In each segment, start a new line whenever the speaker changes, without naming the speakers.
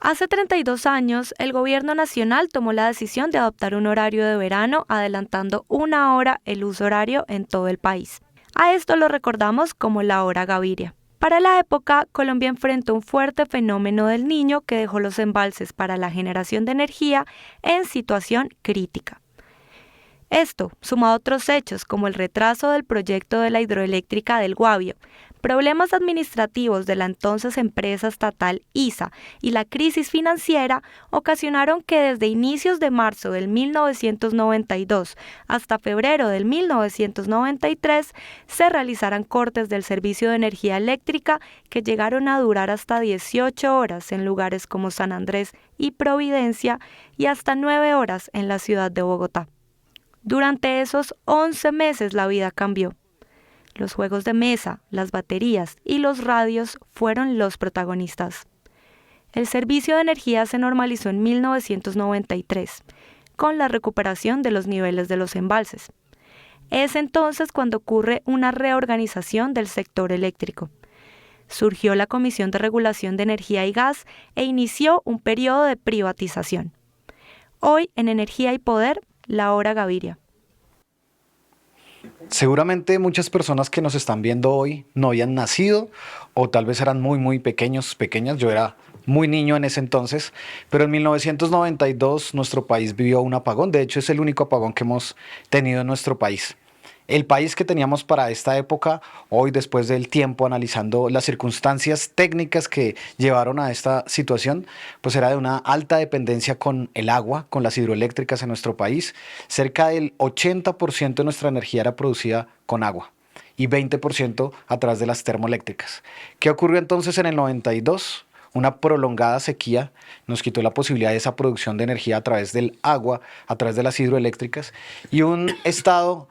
Hace 32 años, el gobierno nacional tomó la decisión de adoptar un horario de verano, adelantando 1 hora el uso horario en todo el país. A esto lo recordamos como la hora Gaviria. Para la época, Colombia enfrentó un fuerte fenómeno del Niño que dejó los embalses para la generación de energía en situación crítica. Esto, sumado a otros hechos como el retraso del proyecto de la hidroeléctrica del Guavio, problemas administrativos de la entonces empresa estatal ISA y la crisis financiera, ocasionaron que desde inicios de marzo del 1992 hasta febrero del 1993 se realizaran cortes del servicio de energía eléctrica que llegaron a durar hasta 18 horas en lugares como San Andrés y Providencia y hasta 9 horas en la ciudad de Bogotá. Durante esos 11 meses la vida cambió. Los juegos de mesa, las baterías y los radios fueron los protagonistas. El servicio de energía se normalizó en 1993, con la recuperación de los niveles de los embalses. Es entonces cuando ocurre una reorganización del sector eléctrico. Surgió la Comisión de Regulación de Energía y Gas e inició un periodo de privatización. Hoy, en Energía y Poder, la hora Gaviria.
Seguramente muchas personas que nos están viendo hoy no habían nacido o tal vez eran muy pequeñas. Yo era muy niño en ese entonces, pero en 1992 nuestro país vivió un apagón. De hecho, es el único apagón que hemos tenido en nuestro país. El país que teníamos para esta época, hoy después del tiempo analizando las circunstancias técnicas que llevaron a esta situación, pues era de una alta dependencia con el agua, con las hidroeléctricas en nuestro país. Cerca del 80% de nuestra energía era producida con agua y 20% a través de las termoeléctricas. ¿Qué ocurrió entonces en el 92? Una prolongada sequía nos quitó la posibilidad de esa producción de energía a través del agua, a través de las hidroeléctricas y un estado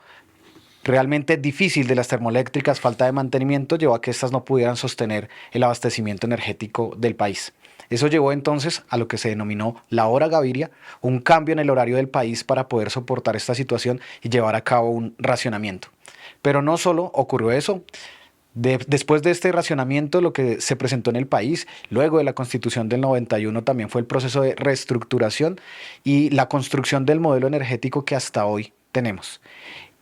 realmente difícil de las termoeléctricas, falta de mantenimiento, llevó a que éstas no pudieran sostener el abastecimiento energético del país. Eso llevó entonces a lo que se denominó la hora Gaviria, un cambio en el horario del país para poder soportar esta situación y llevar a cabo un racionamiento. Pero no solo ocurrió eso. Después de este racionamiento, lo que se presentó en el país, luego de la Constitución del 91, también fue el proceso de reestructuración y la construcción del modelo energético que hasta hoy tenemos.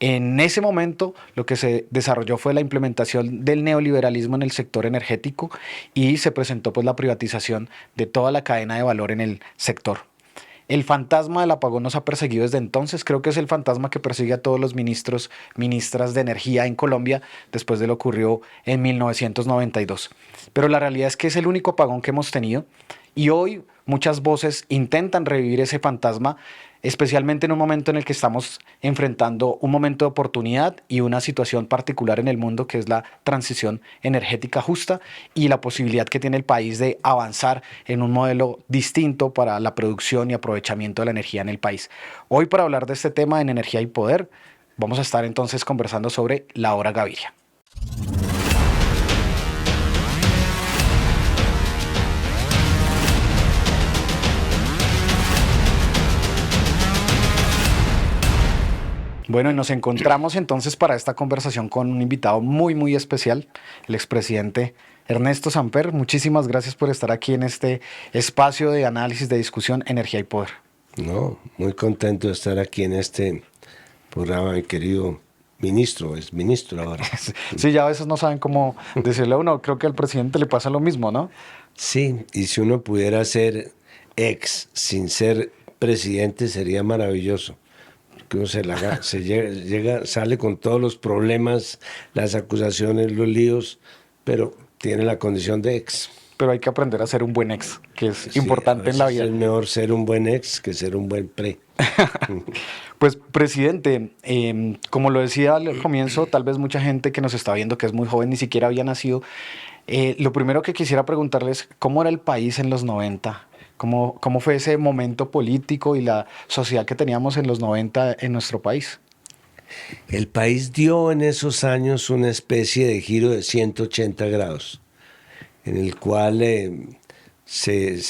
En ese momento lo que se desarrolló fue la implementación del neoliberalismo en el sector energético y se presentó pues la privatización de toda la cadena de valor en el sector. El fantasma del apagón nos ha perseguido desde entonces, creo que es el fantasma que persigue a todos los ministras de energía en Colombia después de lo ocurrido en 1992. Pero la realidad es que es el único apagón que hemos tenido y hoy muchas voces intentan revivir ese fantasma, especialmente en un momento en el que estamos enfrentando un momento de oportunidad y una situación particular en el mundo que es la transición energética justa y la posibilidad que tiene el país de avanzar en un modelo distinto para la producción y aprovechamiento de la energía en el país. Hoy, para hablar de este tema en Energía y Poder, vamos a estar entonces conversando sobre la hora Gaviria. Bueno, y nos encontramos entonces para esta conversación con un invitado muy especial, el expresidente Ernesto Samper. Muchísimas gracias por estar aquí en este espacio de análisis, de discusión, Energía y Poder.
No, muy contento de estar aquí en este programa, mi querido ministro, es ministro ahora.
Sí, ya a veces no saben cómo decirle a uno, creo que al presidente le pasa lo mismo, ¿no?
Sí, y si uno pudiera ser ex sin ser presidente sería maravilloso. Que uno sale con todos los problemas, las acusaciones, los líos, pero tiene la condición de ex.
Pero hay que aprender a ser un buen ex, que es importante en la vida.
Es mejor ser un buen ex que ser un buen pre.
Pues, presidente, como lo decía al comienzo, tal vez mucha gente que nos está viendo, que es muy joven, ni siquiera había nacido. Lo primero que quisiera preguntarles, ¿cómo era el país en los 90? ¿Cómo fue ese momento político y la sociedad que teníamos en los 90 en nuestro país?
El país dio en esos años una especie de giro de 180 grados, en el cual se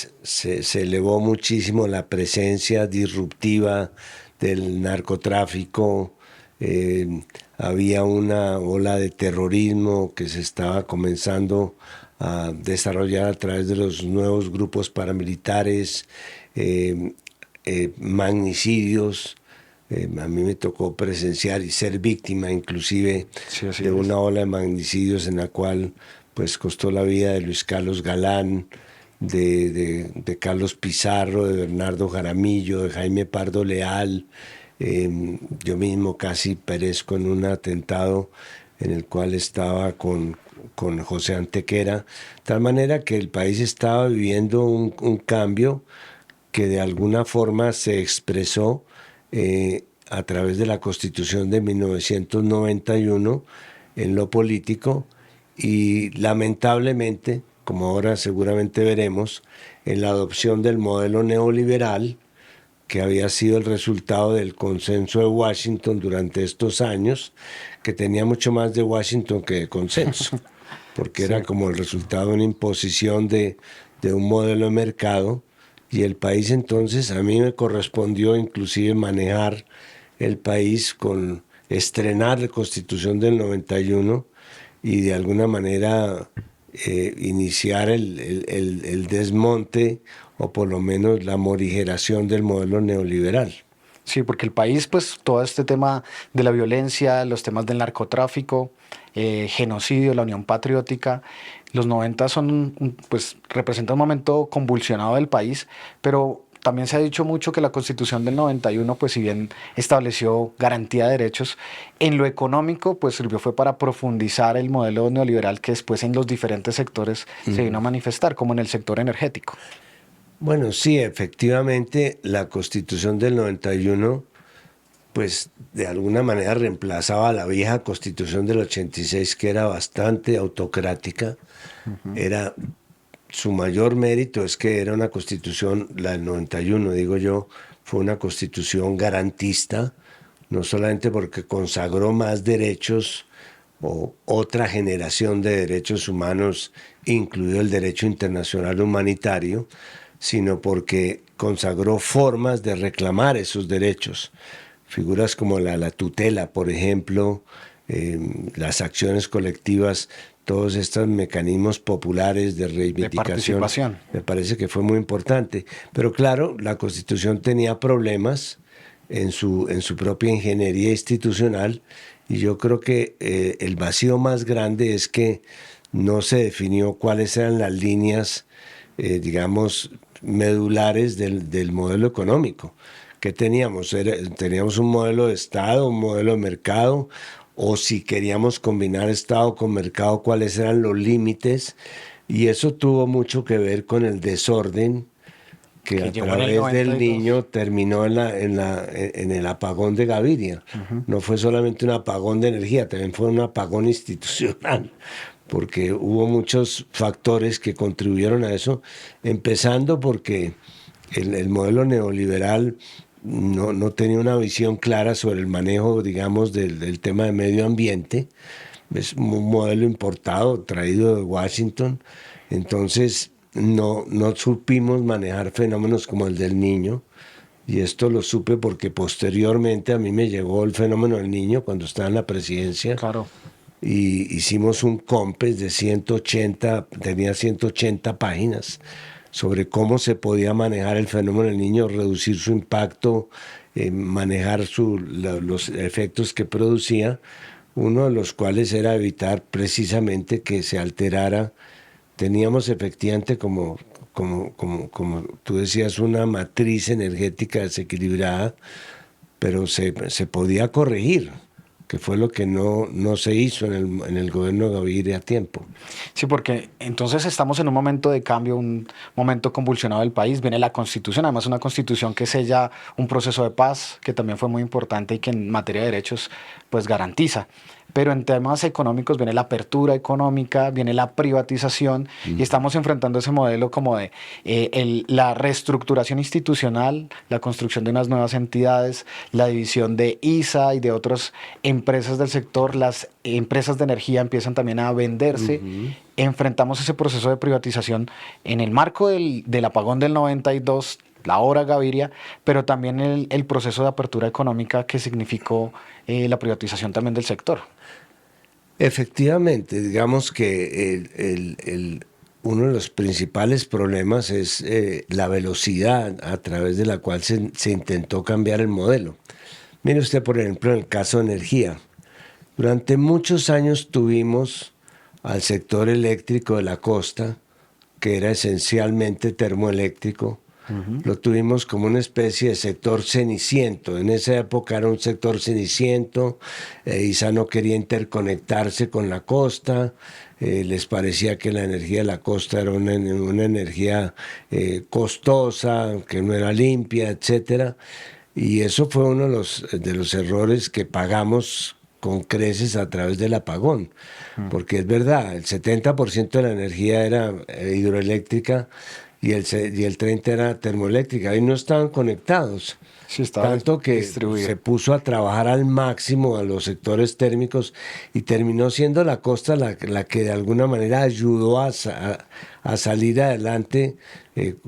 elevó muchísimo la presencia disruptiva del narcotráfico, había una ola de terrorismo que se estaba comenzando desarrollar a través de los nuevos grupos paramilitares, magnicidios. A mí me tocó presenciar y ser víctima inclusive de una ola de magnicidios en la cual pues costó la vida de Luis Carlos Galán, de Carlos Pizarro, de Bernardo Jaramillo, de Jaime Pardo Leal. Yo mismo casi perezco en un atentado en el cual estaba con José Antequera, de tal manera que el país estaba viviendo un cambio que de alguna forma se expresó a través de la Constitución de 1991 en lo político y lamentablemente, como ahora seguramente veremos, en la adopción del modelo neoliberal que había sido el resultado del consenso de Washington durante estos años, que tenía mucho más de Washington que de consenso, porque era como el resultado de una imposición de un modelo de mercado. Y el país entonces, a mí me correspondió inclusive manejar el país con estrenar la Constitución del 91 y de alguna manera iniciar el desmonte o por lo menos la morigeración del modelo neoliberal.
Sí, porque el país, pues todo este tema de la violencia, los temas del narcotráfico, genocidio, la Unión Patriótica, los 90 pues representan un momento convulsionado del país, pero también se ha dicho mucho que la Constitución del 91, pues si bien estableció garantía de derechos, en lo económico, pues sirvió fue para profundizar el modelo neoliberal que después en los diferentes sectores se vino a manifestar, como en el sector energético.
Bueno, sí, efectivamente, la Constitución del 91, pues de alguna manera reemplazaba la vieja Constitución del 86, que era bastante autocrática. Era su mayor mérito es que era una Constitución, la del 91, digo yo, fue una Constitución garantista, no solamente porque consagró más derechos o otra generación de derechos humanos, incluido el derecho internacional humanitario, sino porque consagró formas de reclamar esos derechos. Figuras como la tutela, por ejemplo, las acciones colectivas, todos estos mecanismos populares de reivindicación.
De participación.
Me parece que fue muy importante. Pero claro, la Constitución tenía problemas en su propia ingeniería institucional y yo creo que el vacío más grande es que no se definió cuáles eran las líneas, digamos, medulares del modelo económico. ¿Qué teníamos? Teníamos un modelo de Estado, un modelo de mercado, o si queríamos combinar Estado con mercado, cuáles eran los límites, y eso tuvo mucho que ver con el desorden que a través del Niño terminó en el apagón de Gaviria. No fue solamente un apagón de energía, también fue un apagón institucional, porque hubo muchos factores que contribuyeron a eso, empezando porque el modelo neoliberal no tenía una visión clara sobre el manejo, digamos, del tema de medio ambiente. Es un modelo importado, traído de Washington. Entonces, no supimos manejar fenómenos como el del Niño. Y esto lo supe porque posteriormente a mí me llegó el fenómeno del Niño cuando estaba en la presidencia.
Claro.
Y hicimos un COMPES de 180, tenía 180 páginas, sobre cómo se podía manejar el fenómeno del Niño, reducir su impacto, manejar los efectos que producía, uno de los cuales era evitar precisamente que se alterara. Teníamos efectivamente, como tú decías, una matriz energética desequilibrada, pero se podía corregir, que fue lo que no se hizo en el gobierno de Gaviria a tiempo.
Sí, porque entonces estamos en un momento de cambio, un momento convulsionado del país. Viene la Constitución, además una Constitución que sella un proceso de paz, que también fue muy importante y que en materia de derechos pues garantiza. Pero en temas económicos viene la apertura económica, viene la privatización y estamos enfrentando ese modelo como de la reestructuración institucional, la construcción de unas nuevas entidades, la división de ISA y de otras empresas del sector. Las empresas de energía empiezan también a venderse. Enfrentamos ese proceso de privatización en el marco del apagón del 92, la hora Gaviria, pero también el proceso de apertura económica que significó la privatización también del sector.
Efectivamente, digamos que uno de los principales problemas es la velocidad a través de la cual se intentó cambiar el modelo. Mire usted, por ejemplo, en el caso de energía. Durante muchos años tuvimos al sector eléctrico de la costa, que era esencialmente termoeléctrico. Lo tuvimos como una especie de sector ceniciento. En esa época era un sector ceniciento. ISA no quería interconectarse con la costa. Les parecía que la energía de la costa era una energía costosa, que no era limpia, etcétera. Y eso fue uno de los errores que pagamos con creces a través del apagón. Porque es verdad, el 70% de la energía era hidroeléctrica y el 30% era termoeléctrica, y no estaban conectados.
Sí, estaba
Tanto que
distribuido.
se puso a trabajar al máximo a los sectores térmicos y terminó siendo la costa la que de alguna manera ayudó a salir adelante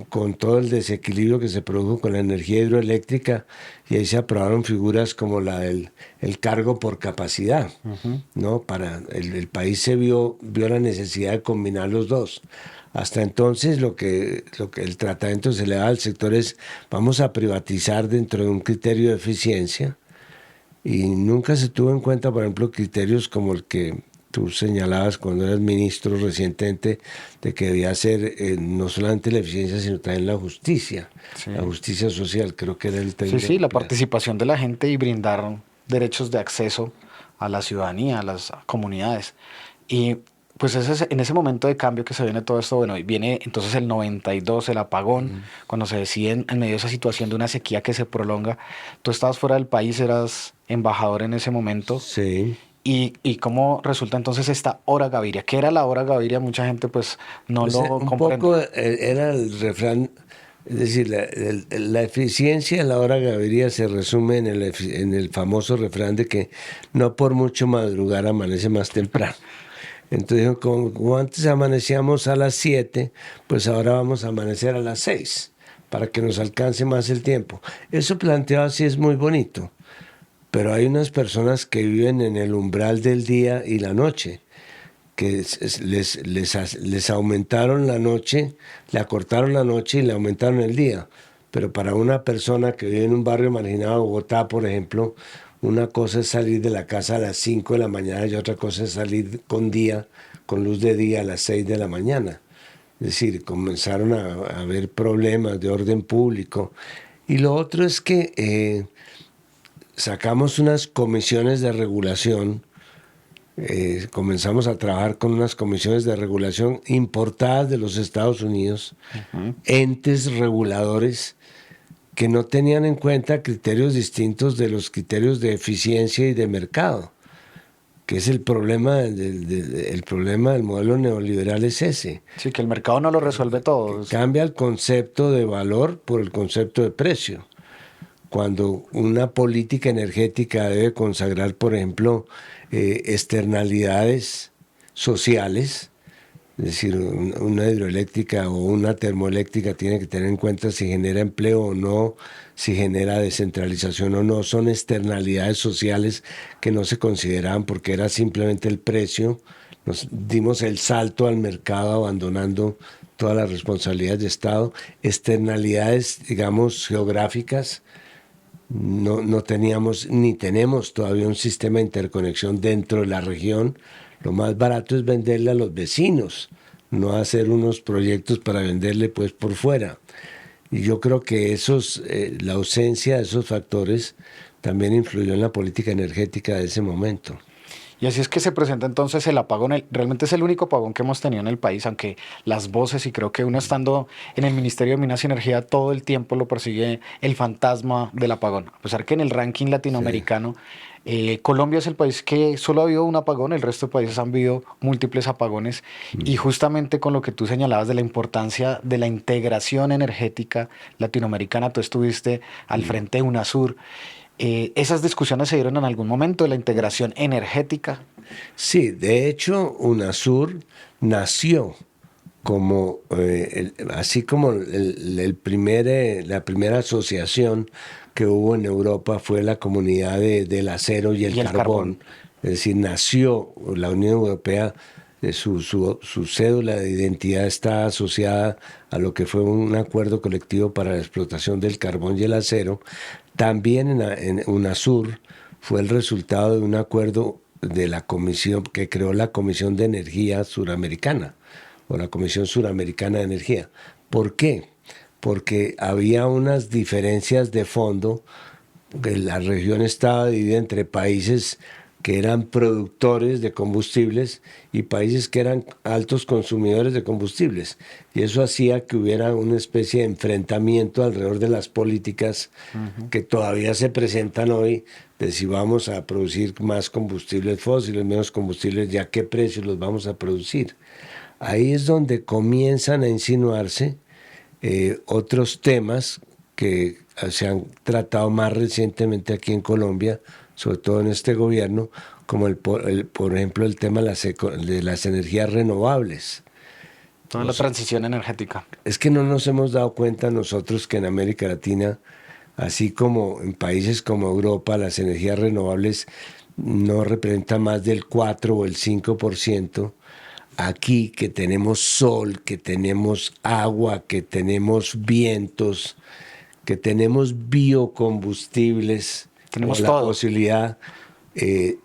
con todo el desequilibrio que se produjo con la energía hidroeléctrica, y ahí se aprobaron figuras como la del el cargo por capacidad, ¿no? Para el país vio la necesidad de combinar los dos. Hasta entonces lo que el tratamiento se le da al sector es: vamos a privatizar dentro de un criterio de eficiencia, y nunca se tuvo en cuenta, por ejemplo, criterios como el que tú señalabas cuando eras ministro recientemente, de que debía ser no solamente la eficiencia, sino también la justicia, la justicia social, creo que era el término.
Sí, la participación de la gente y brindar derechos de acceso a la ciudadanía, a las comunidades. Y pues en ese momento de cambio que se viene todo esto, bueno, y viene entonces el 92, el apagón, cuando se decide en medio de esa situación de una sequía que se prolonga. Tú estabas fuera del país, eras embajador en ese momento.
Sí.
¿Y cómo resulta entonces esta hora Gaviria? ¿Qué era la hora Gaviria? Mucha gente pues no
Pues,
lo
un
comprende.
poco era el refrán, es decir, la eficiencia de la hora Gaviria se resume en el famoso refrán de que no por mucho madrugar amanece más temprano. Entonces, como antes amanecíamos a las 7, pues ahora vamos a amanecer a las 6, para que nos alcance más el tiempo. Eso planteado así es muy bonito, pero hay unas personas que viven en el umbral del día y la noche, que les aumentaron la noche, le acortaron la noche y le aumentaron el día. Pero para una persona que vive en un barrio marginado de Bogotá, por ejemplo, una cosa es salir de la casa a las 5 de la mañana y otra cosa es salir con luz de día a las 6 de la mañana. Es decir, comenzaron a haber problemas de orden público. Y lo otro es que sacamos unas comisiones de regulación. Comenzamos a trabajar con unas comisiones de regulación importadas de los Estados Unidos, entes reguladores que no tenían en cuenta criterios distintos de los criterios de eficiencia y de mercado, que es el problema del modelo neoliberal, es ese.
Sí, que el mercado no lo resuelve todo.
Cambia el concepto de valor por el concepto de precio. Cuando una política energética debe consagrar, por ejemplo, externalidades sociales, es decir, una hidroeléctrica o una termoeléctrica tiene que tener en cuenta si genera empleo o no, si genera descentralización o no. Son externalidades sociales que no se consideraban porque era simplemente el precio. Nos dimos el salto al mercado abandonando todas las responsabilidades de Estado. Externalidades, digamos, geográficas. No teníamos ni tenemos todavía un sistema de interconexión dentro de la región. Lo más barato es venderle a los vecinos, no hacer unos proyectos para venderle pues por fuera. Y yo creo que la ausencia de esos factores también influyó en la política energética de ese momento.
Y así es que se presenta entonces el apagón. Realmente es el único apagón que hemos tenido en el país, aunque las voces, y creo que uno estando en el Ministerio de Minas y Energía todo el tiempo lo persigue el fantasma del apagón. A pesar que en el ranking latinoamericano, Colombia es el país que solo ha habido un apagón, el resto de países han habido múltiples apagones. Y justamente con lo que tú señalabas de la importancia de la integración energética latinoamericana, tú estuviste al frente de UNASUR. ¿Esas discusiones se dieron en algún momento de la integración energética?
Sí, de hecho, UNASUR nació como, así como la primera asociación que hubo en Europa fue la Comunidad del Acero y el Carbón. Es decir, nació la Unión Europea su cédula de identidad está asociada a lo que fue un acuerdo colectivo para la explotación del carbón y el acero. También en UNASUR fue el resultado de un acuerdo de la comisión que creó la Comisión de Energía Suramericana, o la Comisión Suramericana de Energía. ¿Por qué? Porque había unas diferencias de fondo, que la región estaba dividida entre países que eran productores de combustibles y países que eran altos consumidores de combustibles. Y eso hacía que hubiera una especie de enfrentamiento alrededor de las políticas que todavía se presentan hoy, de si vamos a producir más combustibles fósiles, menos combustibles, y a qué precios los vamos a producir. Ahí es donde comienzan a insinuarse otros temas que se han tratado más recientemente aquí en Colombia, sobre todo en este gobierno, como por ejemplo el tema de las energías renovables.
Toda la transición energética.
Es que no nos hemos dado cuenta nosotros que en América Latina, así como en países como Europa, las energías renovables no representan más del 4 o el 5%. Aquí que tenemos sol, que tenemos agua, que tenemos vientos, que tenemos biocombustibles,
Tenemos
la
todo.
posibilidad,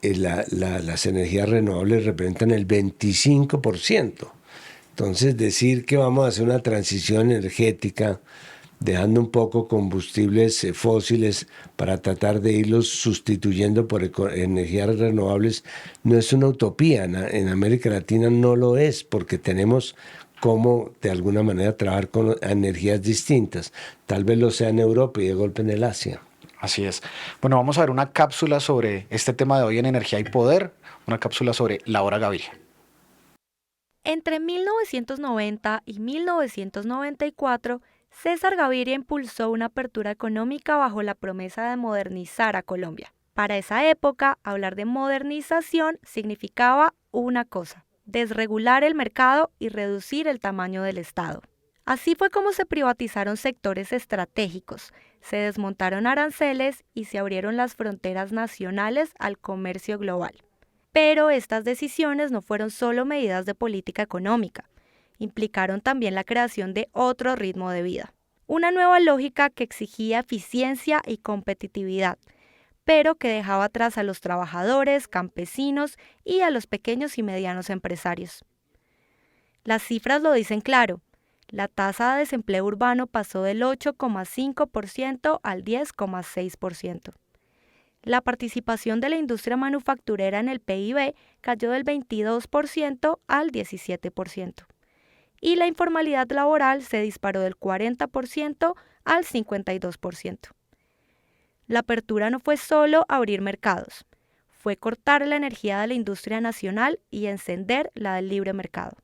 las energías renovables representan el 25%. Entonces, decir que vamos a hacer una transición energética, dejando un poco combustibles fósiles para tratar de irlos sustituyendo por energías renovables, no es una utopía. En América Latina no lo es, porque tenemos cómo de alguna manera trabajar con energías distintas. Tal vez lo sea en Europa y de golpe en el Asia.
Así es. Bueno, vamos a ver una cápsula sobre este tema de hoy en energía y poder, una cápsula sobre la hora Gaviria.
Entre 1990 y 1994, César Gaviria impulsó una apertura económica bajo la promesa de modernizar a Colombia. Para esa época, hablar de modernización significaba una cosa: desregular el mercado y reducir el tamaño del Estado. Así fue como se privatizaron sectores estratégicos, se desmontaron aranceles y se abrieron las fronteras nacionales al comercio global. Pero estas decisiones no fueron solo medidas de política económica, implicaron también la creación de otro ritmo de vida. Una nueva lógica que exigía eficiencia y competitividad, pero que dejaba atrás a los trabajadores, campesinos y a los pequeños y medianos empresarios. Las cifras lo dicen claro. La tasa de desempleo urbano pasó del 8,5% al 10,6%. La participación de la industria manufacturera en el PIB cayó del 22% al 17%. Y la informalidad laboral se disparó del 40% al 52%. La apertura no fue solo abrir mercados, fue cortar la energía de la industria nacional y encender la del libre mercado.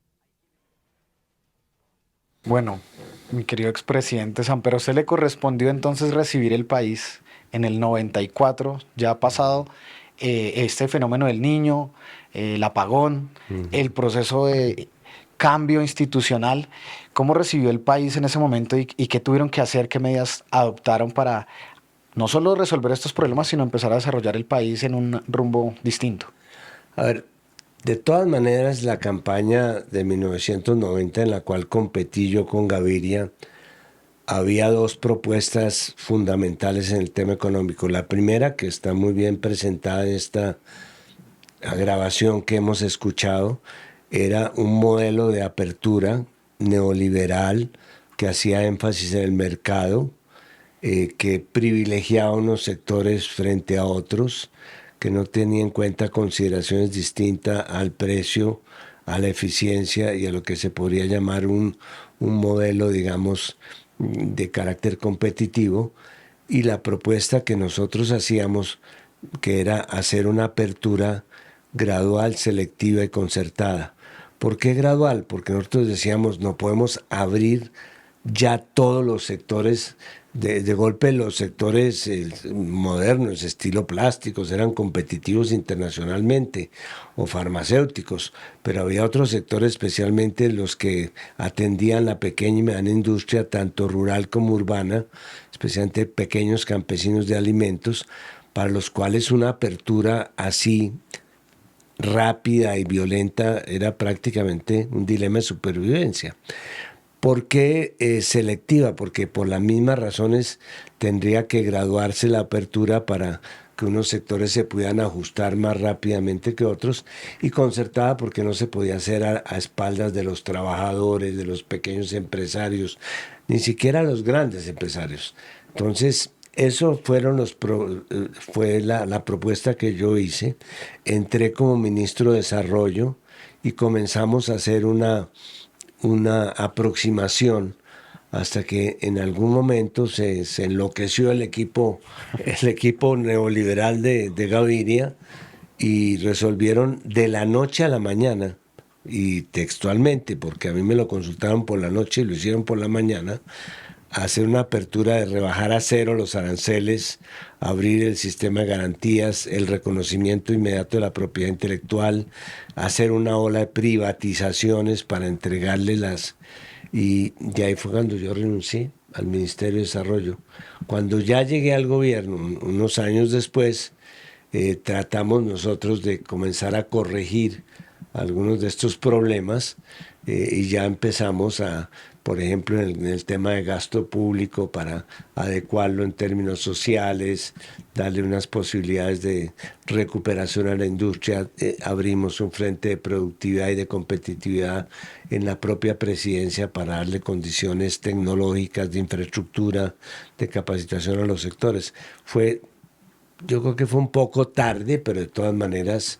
Bueno, mi querido expresidente Samper, ¿a usted le correspondió entonces recibir el país en el 94, ya ha pasado este fenómeno del niño, el apagón, el proceso de cambio institucional? ¿Cómo recibió el país en ese momento y qué tuvieron que hacer, qué medidas adoptaron para no solo resolver estos problemas, sino empezar a desarrollar el país en un rumbo distinto?
A ver, de todas maneras, la campaña de 1990 en la cual competí yo con Gaviria, había dos propuestas fundamentales en el tema económico. La primera, que está muy bien presentada en esta grabación que hemos escuchado, era un modelo de apertura neoliberal que hacía énfasis en el mercado, que privilegiaba unos sectores frente a otros, que no tenía en cuenta consideraciones distintas al precio, a la eficiencia y a lo que se podría llamar un modelo, digamos, de carácter competitivo. Y la propuesta que nosotros hacíamos, que era hacer una apertura gradual, selectiva y concertada. ¿Por qué gradual? Porque nosotros decíamos, no podemos abrir ya todos los sectores. De golpe los sectores modernos, estilo plásticos, eran competitivos internacionalmente, o farmacéuticos, pero había otros sectores, especialmente los que atendían la pequeña y mediana industria, tanto rural como urbana, especialmente pequeños campesinos de alimentos, para los cuales una apertura así rápida y violenta era prácticamente un dilema de supervivencia. ¿Por qué selectiva? Porque por las mismas razones tendría que graduarse la apertura para que unos sectores se pudieran ajustar más rápidamente que otros, y concertada porque no se podía hacer a espaldas de los trabajadores, de los pequeños empresarios, ni siquiera los grandes empresarios. Entonces, eso fue la propuesta que yo hice. Entré como ministro de Desarrollo y comenzamos a hacer una aproximación hasta que en algún momento se enloqueció el equipo neoliberal de Gaviria, y resolvieron de la noche a la mañana, y textualmente, porque a mí me lo consultaron por la noche y lo hicieron por la mañana, hacer una apertura de rebajar a cero los aranceles, abrir el sistema de garantías, el reconocimiento inmediato de la propiedad intelectual, hacer una ola de privatizaciones para entregarle Y ahí fue cuando yo renuncié al Ministerio de Desarrollo. Cuando ya llegué al gobierno, unos años después, tratamos nosotros de comenzar a corregir algunos de estos problemas, y ya empezamos por ejemplo, en el tema de gasto público, para adecuarlo en términos sociales, darle unas posibilidades de recuperación a la industria. Abrimos un frente de productividad y de competitividad en la propia presidencia para darle condiciones tecnológicas, de infraestructura, de capacitación a los sectores. Yo creo que fue un poco tarde, pero de todas maneras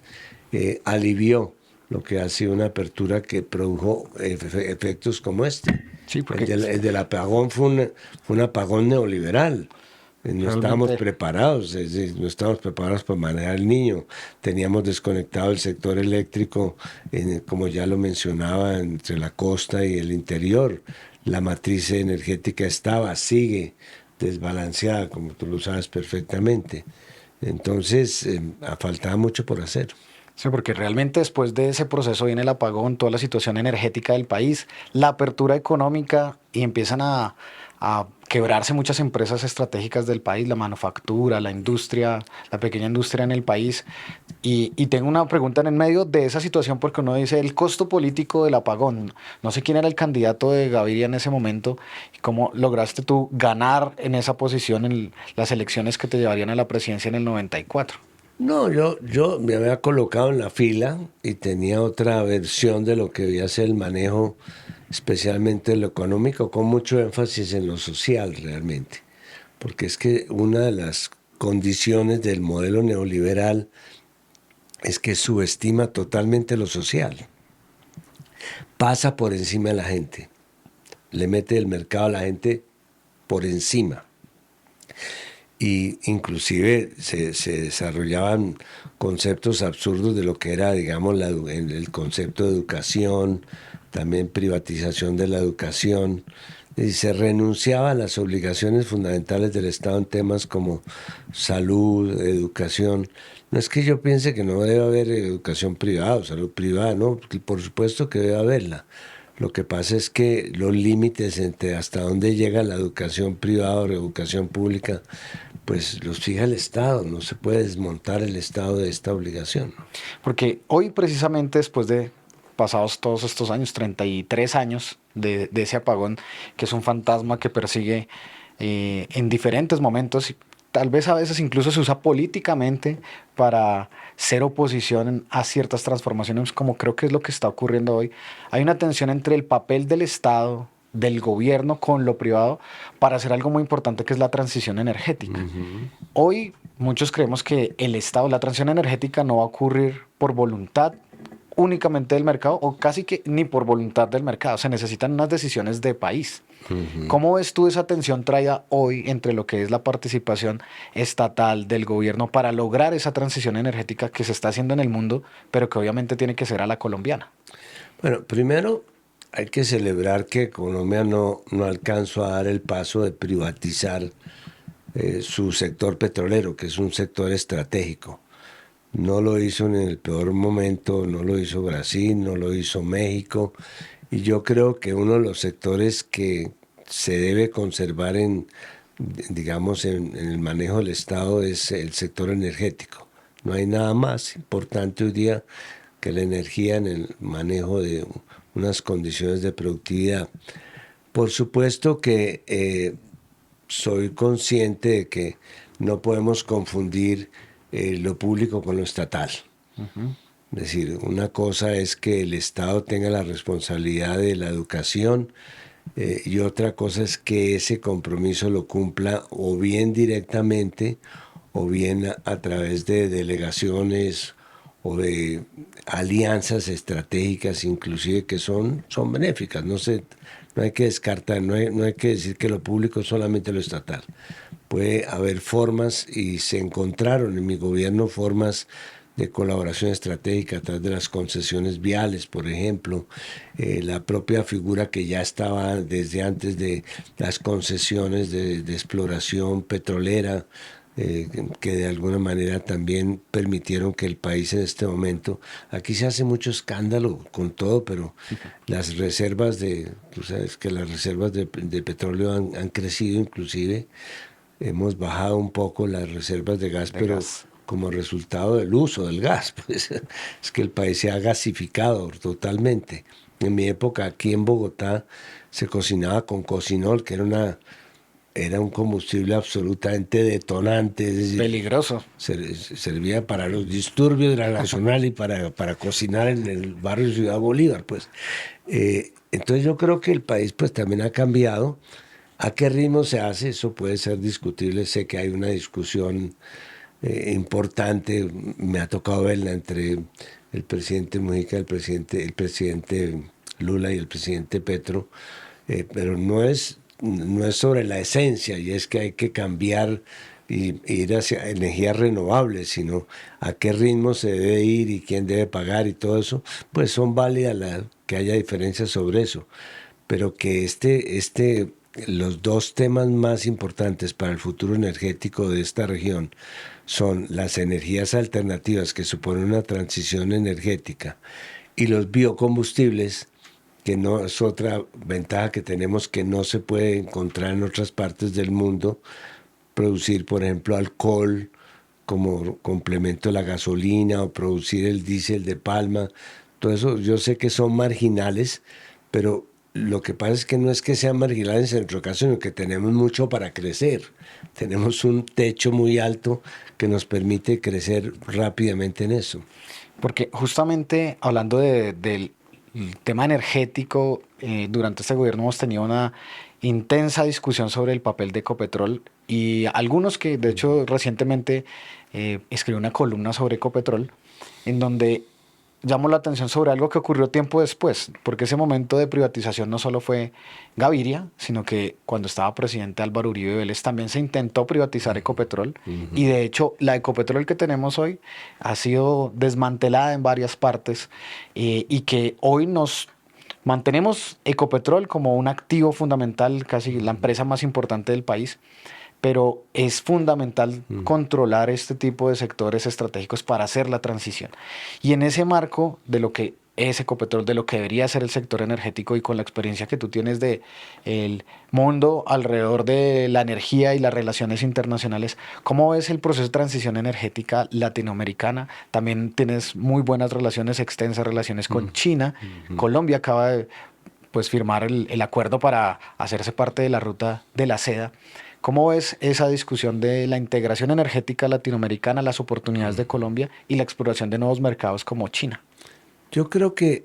alivió lo que ha sido una apertura que produjo efectos como este.
Sí, porque
El del apagón fue un apagón neoliberal. No estábamos preparados, no estábamos preparados para manejar el niño. Teníamos desconectado el sector eléctrico, como ya lo mencionaba, entre la costa y el interior. La matriz energética sigue desbalanceada, como tú lo sabes perfectamente. Entonces, faltaba mucho por hacer.
Sí, porque realmente después de ese proceso viene el apagón, toda la situación energética del país, la apertura económica, y empiezan a quebrarse muchas empresas estratégicas del país, la manufactura, la industria, la pequeña industria en el país. Y tengo una pregunta en el medio de esa situación, porque uno dice el costo político del apagón. No sé quién era el candidato de Gaviria en ese momento y cómo lograste tú ganar en esa posición en las elecciones que te llevarían a la presidencia en el 94.
No, yo me había colocado en la fila y tenía otra versión de lo que debía ser el manejo, especialmente lo económico, con mucho énfasis en lo social realmente. Porque es que una de las condiciones del modelo neoliberal es que subestima totalmente lo social. Pasa por encima de la gente. Le mete el mercado a la gente por encima. Y inclusive se desarrollaban conceptos absurdos de lo que era, digamos, el concepto de educación, también privatización de la educación, y se renunciaba a las obligaciones fundamentales del Estado en temas como salud, educación. No es que yo piense que no debe haber educación privada o salud privada, no, por supuesto que debe haberla. Lo que pasa es que los límites entre hasta dónde llega la educación privada o la educación pública, pues los fija el Estado. No se puede desmontar el Estado de esta obligación.
Porque hoy, precisamente después de pasados todos estos años, 33 años de ese apagón, que es un fantasma que persigue en diferentes momentos, y tal vez a veces incluso se usa políticamente para ser oposición a ciertas transformaciones, como creo que es lo que está ocurriendo hoy. Hay una tensión entre el papel del Estado, del gobierno con lo privado, para hacer algo muy importante, que es la transición energética. Hoy muchos creemos que el Estado, la transición energética no va a ocurrir por voluntad únicamente del mercado, o casi que ni por voluntad del mercado. Se necesitan unas decisiones de país. ¿Cómo ves tú esa tensión traída hoy entre lo que es la participación estatal del gobierno para lograr esa transición energética que se está haciendo en el mundo, pero que obviamente tiene que ser a la colombiana?
Bueno, primero hay que celebrar que Colombia no alcanzó a dar el paso de privatizar su sector petrolero, que es un sector estratégico. No lo hizo en el peor momento, no lo hizo Brasil, no lo hizo México. Y yo creo que uno de los sectores que se debe conservar digamos, en el manejo del Estado es el sector energético. No hay nada más importante hoy día que la energía en el manejo de unas condiciones de productividad. Por supuesto que soy consciente de que no podemos confundir lo público con lo estatal. Es decir, una cosa es que el Estado tenga la responsabilidad de la educación y otra cosa es que ese compromiso lo cumpla o bien directamente o bien a través de delegaciones o de alianzas estratégicas inclusive que son benéficas. No hay que descartar, no hay que decir que lo público es solamente lo estatal. Puede haber formas, y se encontraron en mi gobierno formas de colaboración estratégica a través de las concesiones viales, por ejemplo, la propia figura que ya estaba desde antes de las concesiones de exploración petrolera, que de alguna manera también permitieron que el país en este momento, aquí se hace mucho escándalo con todo, pero las reservas tú sabes que las reservas de petróleo han crecido inclusive, hemos bajado un poco las reservas de gas, pero como resultado del uso del gas, pues es que el país se ha gasificado totalmente. En mi época aquí en Bogotá se cocinaba con cocinol, que era un combustible absolutamente detonante, es decir,
Peligroso.
servía para los disturbios de la nacional y para cocinar en el barrio Ciudad Bolívar, pues. Entonces yo creo que el país pues también ha cambiado. ¿A qué ritmo se hace? Eso puede ser discutible. Sé que hay una discusión importante, me ha tocado verla entre el presidente Mujica, el presidente Lula y el presidente Petro, pero no es sobre la esencia, y es que hay que cambiar y ir hacia energías renovables, sino a qué ritmo se debe ir y quién debe pagar y todo eso, pues son válidas que haya diferencias sobre eso, pero que los dos temas más importantes para el futuro energético de esta región son las energías alternativas, que suponen una transición energética, y los biocombustibles, que no es otra ventaja que tenemos, que no se puede encontrar en otras partes del mundo. Producir, por ejemplo, alcohol como complemento de la gasolina, o producir el diésel de palma. Todo eso yo sé que son marginales, pero lo que pasa es que no es que sean marginales en nuestro caso, sino que tenemos mucho para crecer. Tenemos un techo muy alto que nos permite crecer rápidamente en eso.
Porque justamente hablando del tema energético, durante este gobierno hemos tenido una intensa discusión sobre el papel de Ecopetrol, y algunos que de hecho recientemente escribí una columna sobre Ecopetrol en donde llamo la atención sobre algo que ocurrió tiempo después, porque ese momento de privatización no solo fue Gaviria, sino que cuando estaba presidente Álvaro Uribe Vélez también se intentó privatizar Ecopetrol, y de hecho la Ecopetrol que tenemos hoy ha sido desmantelada en varias partes, y que hoy nos mantenemos Ecopetrol como un activo fundamental, casi la empresa más importante del país, pero es fundamental controlar este tipo de sectores estratégicos para hacer la transición. Y en ese marco de lo que es Ecopetrol, de lo que debería ser el sector energético, y con la experiencia que tú tienes de el mundo alrededor de la energía y las relaciones internacionales, ¿cómo ves el proceso de transición energética latinoamericana? También tienes muy buenas relaciones, extensas relaciones con China. Colombia acaba de pues firmar el acuerdo para hacerse parte de la ruta de la seda. ¿Cómo ves esa discusión de la integración energética latinoamericana, las oportunidades de Colombia y la exploración de nuevos mercados como China?
Yo creo que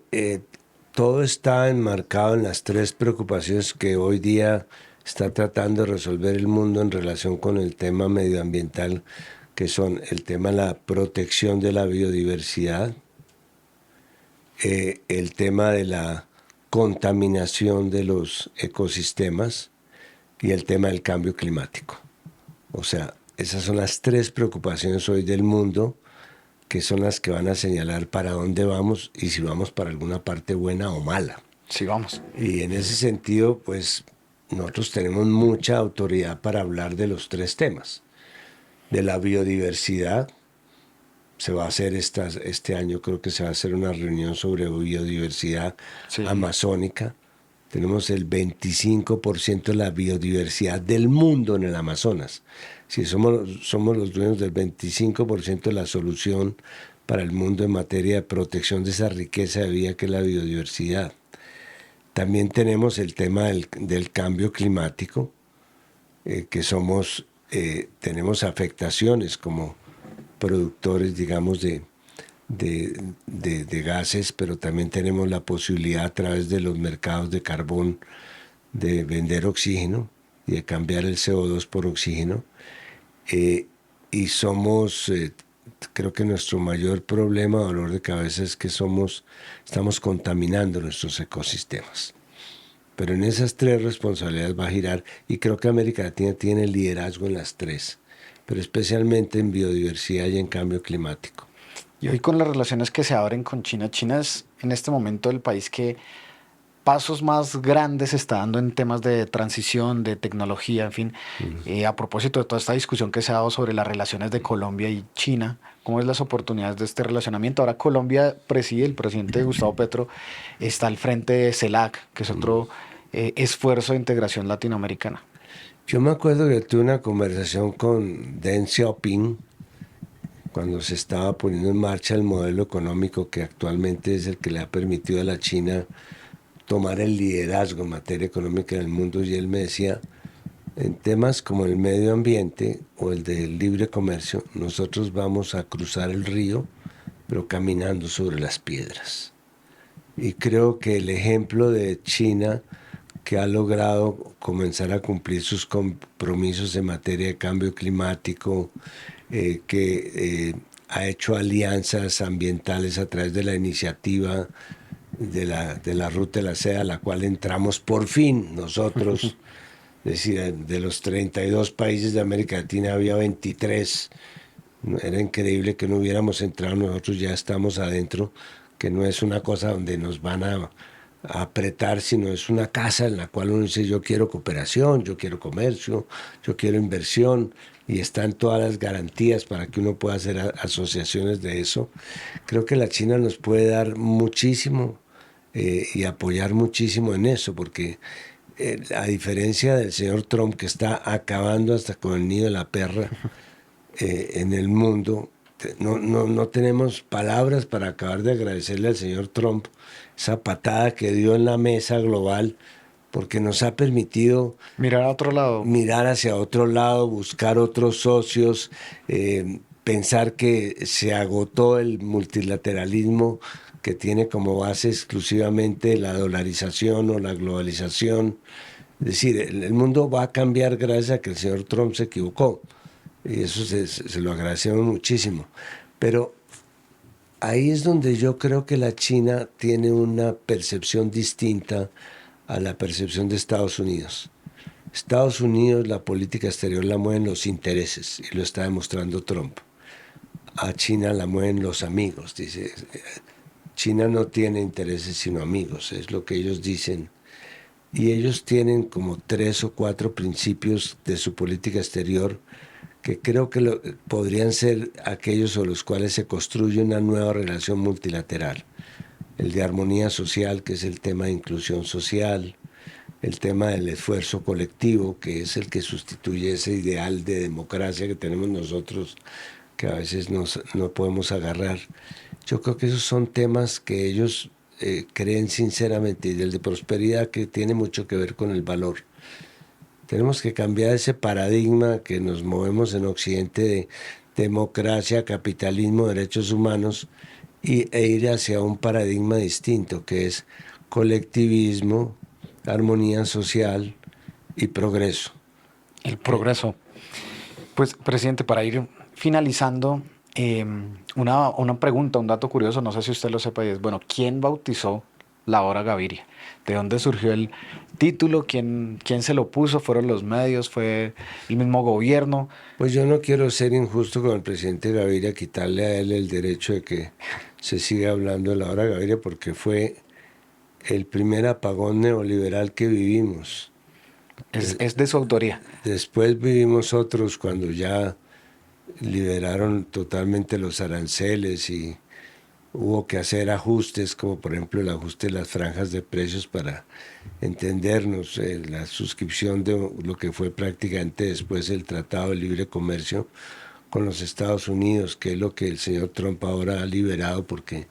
todo está enmarcado en las tres preocupaciones que hoy día está tratando de resolver el mundo en relación con el tema medioambiental, que son el tema de la protección de la biodiversidad, el tema de la contaminación de los ecosistemas y el tema del cambio climático. O sea, esas son las tres preocupaciones hoy del mundo, que son las que van a señalar para dónde vamos y si vamos para alguna parte buena o mala.
Sí, vamos.
Y en ese sentido, pues nosotros tenemos mucha autoridad para hablar de los tres temas. De la biodiversidad, se va a hacer este año, creo que se va a hacer una reunión sobre biodiversidad amazónica, tenemos el 25% de la biodiversidad del mundo en el Amazonas. Si somos los dueños del 25% de la solución para el mundo en materia de protección de esa riqueza de vida que es la biodiversidad. También tenemos el tema del cambio climático, que tenemos afectaciones como productores, digamos, de gases, pero también tenemos la posibilidad a través de los mercados de carbón de vender oxígeno y de cambiar el CO2 por oxígeno. Y creo que nuestro mayor problema, dolor de cabeza, es que estamos contaminando nuestros ecosistemas. Pero en esas tres responsabilidades va a girar, y creo que América Latina tiene liderazgo en las tres, pero especialmente en biodiversidad y en cambio climático.
Y hoy con las relaciones que se abren con China, China es en este momento el país que pasos más grandes está dando en temas de transición, de tecnología, en fin. A propósito de toda esta discusión que se ha dado sobre las relaciones de Colombia y China, ¿cómo es las oportunidades de este relacionamiento? Ahora Colombia el presidente Gustavo Petro está al frente de CELAC, que es otro esfuerzo de integración latinoamericana.
Yo me acuerdo que tuve una conversación con Deng Xiaoping cuando se estaba poniendo en marcha el modelo económico que actualmente es el que le ha permitido a la China tomar el liderazgo en materia económica en el mundo, y él me decía, en temas como el medio ambiente o el del libre comercio, nosotros vamos a cruzar el río, pero caminando sobre las piedras. Y creo que el ejemplo de China, que ha logrado comenzar a cumplir sus compromisos en materia de cambio climático, que ha hecho alianzas ambientales a través de la iniciativa de la Ruta de la Seda, a la cual entramos por fin nosotros. Es decir, de los 32 países de América Latina había 23. Era increíble que no hubiéramos entrado, nosotros ya estamos adentro, que no es una cosa donde nos van a apretar, sino es una casa en la cual uno dice, yo quiero cooperación, yo quiero comercio, yo quiero inversión, y están todas las garantías para que uno pueda hacer asociaciones de eso. Creo que la China nos puede dar muchísimo y apoyar muchísimo en eso, porque a diferencia del señor Trump, que está acabando hasta con el nido de la perra en el mundo, no tenemos palabras para acabar de agradecerle al señor Trump esa patada que dio en la mesa global, porque nos ha permitido
mirar a otro lado,
mirar hacia otro lado, buscar otros socios, pensar que se agotó el multilateralismo que tiene como base exclusivamente la dolarización o la globalización. Es decir, el mundo va a cambiar gracias a que el señor Trump se equivocó, y eso se lo agradecemos muchísimo. Pero ahí es donde yo creo que la China tiene una percepción distinta a la percepción de Estados Unidos. Estados Unidos, la política exterior la mueven los intereses, y lo está demostrando Trump. A China la mueven los amigos. Dice, China no tiene intereses sino amigos, es lo que ellos dicen. Y ellos tienen como 3 o 4 principios de su política exterior que creo que podrían ser aquellos sobre los cuales se construye una nueva relación multilateral. El de armonía social, que es el tema de inclusión social, el tema del esfuerzo colectivo, que es el que sustituye ese ideal de democracia que tenemos nosotros, que a veces no podemos agarrar. Yo creo que esos son temas que ellos creen sinceramente, y el de prosperidad, que tiene mucho que ver con el valor. Tenemos que cambiar ese paradigma que nos movemos en Occidente de democracia, capitalismo, derechos humanos, e ir hacia un paradigma distinto, que es colectivismo, armonía social y progreso.
El progreso. Pues, presidente, para ir finalizando, una pregunta, un dato curioso, no sé si usted lo sepa, y es, bueno, ¿quién bautizó la Hora Gaviria? ¿De dónde surgió el título? ¿Quién se lo puso? ¿Fueron los medios? ¿Fue el mismo gobierno?
Pues yo no quiero ser injusto con el presidente Gaviria, quitarle a él el derecho de que se siga hablando de la Hora Gaviria, porque fue el primer apagón neoliberal que vivimos.
Es de su autoría.
Después vivimos otros cuando ya liberaron totalmente los aranceles y hubo que hacer ajustes, como por ejemplo el ajuste de las franjas de precios para entendernos, la suscripción de lo que fue prácticamente después el Tratado de Libre Comercio con los Estados Unidos, que es lo que el señor Trump ahora ha liberado porque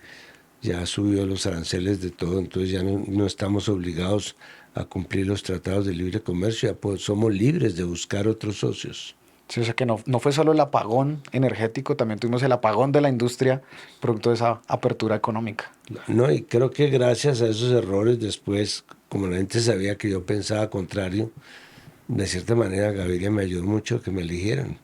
ya subió los aranceles de todo, entonces ya no estamos obligados a cumplir los tratados de libre comercio, ya pues somos libres de buscar otros socios.
Sí, o sea que no fue solo el apagón energético, también tuvimos el apagón de la industria producto de esa apertura económica.
No, y creo que gracias a esos errores después, como la gente sabía que yo pensaba contrario, de cierta manera Gaviria me ayudó mucho a que me eligieran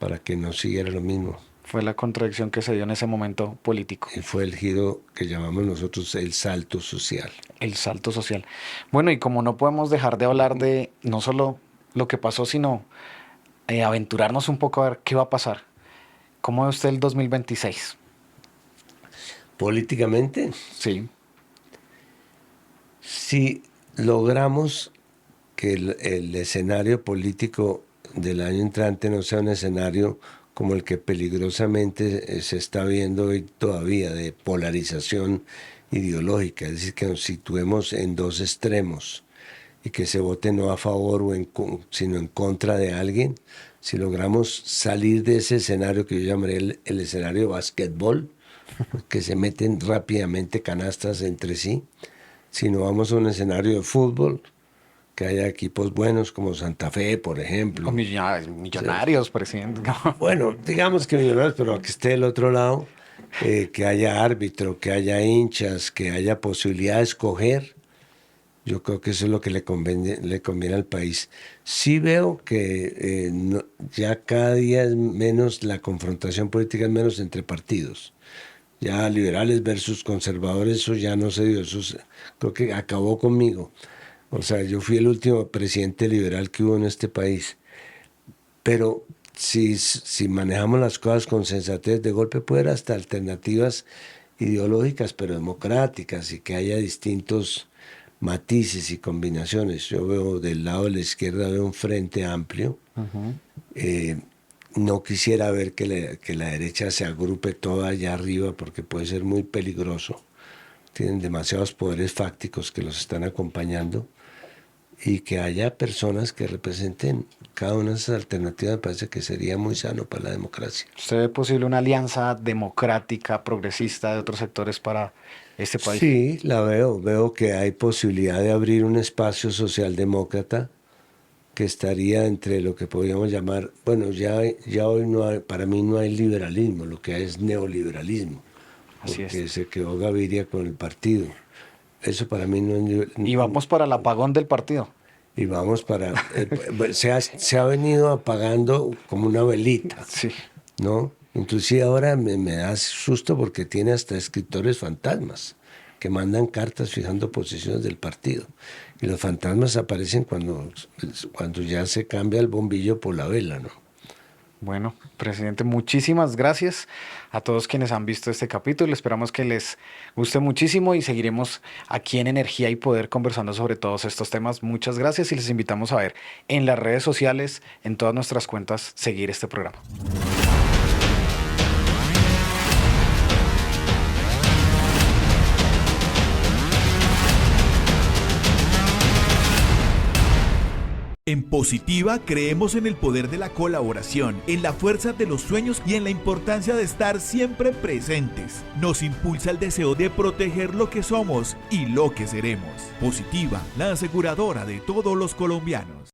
para que no siguiera lo mismo.
Fue la contradicción que se dio en ese momento político.
Y fue el giro que llamamos nosotros el salto social.
El salto social. Bueno, y como no podemos dejar de hablar de no solo lo que pasó, sino aventurarnos un poco a ver qué va a pasar. ¿Cómo ve usted el 2026?
Políticamente,
Sí.
si logramos que el escenario político del año entrante no sea un escenario como el que peligrosamente se está viendo hoy todavía, de polarización ideológica, es decir, que nos situemos en dos extremos y que se vote no a favor sino en contra de alguien. Si logramos salir de ese escenario que yo llamaré el escenario de basquetbol, que se meten rápidamente canastas entre sí, si no vamos a un escenario de fútbol, que haya equipos buenos como Santa Fe, por ejemplo.
O millonarios, sí. Presidente.
Bueno, digamos que millonarios, pero que esté del otro lado, que haya árbitro, que haya hinchas, que haya posibilidad de escoger. Yo creo que eso es lo que le conviene al país. Sí veo que ya cada día es menos, la confrontación política es menos entre partidos. Ya liberales versus conservadores, eso ya no se dio, creo que acabó conmigo. O sea, yo fui el último presidente liberal que hubo en este país. Pero si manejamos las cosas con sensatez, de golpe puede haber hasta alternativas ideológicas, pero democráticas, y que haya distintos matices y combinaciones. Yo veo del lado de la izquierda veo un frente amplio. No quisiera ver que la derecha se agrupe toda allá arriba porque puede ser muy peligroso. Tienen demasiados poderes fácticos que los están acompañando. Y que haya personas que representen cada una de esas alternativas, me parece que sería muy sano para la democracia.
¿Usted ve posible una alianza democrática, progresista de otros sectores para este país?
Sí, la veo. Veo que hay posibilidad de abrir un espacio socialdemócrata que estaría entre lo que podríamos llamar, bueno, ya hoy no hay, para mí no hay liberalismo, lo que hay es neoliberalismo.
Así
porque
es.
se quedó Gaviria con el partido. Eso para mí no es...
Y vamos para el apagón del partido.
Y vamos para... se ha venido apagando como una velita,
Sí.
¿no? Inclusive ahora me da susto porque tiene hasta escritores fantasmas que mandan cartas fijando posiciones del partido. Y los fantasmas aparecen cuando ya se cambia el bombillo por la vela, ¿no?
Bueno, presidente, muchísimas gracias a todos quienes han visto este capítulo. Esperamos que les guste muchísimo y seguiremos aquí en Energía y Poder conversando sobre todos estos temas. Muchas gracias y les invitamos a ver en las redes sociales, en todas nuestras cuentas, seguir este programa.
En Positiva creemos en el poder de la colaboración, en la fuerza de los sueños y en la importancia de estar siempre presentes. Nos impulsa el deseo de proteger lo que somos y lo que seremos. Positiva, la aseguradora de todos los colombianos.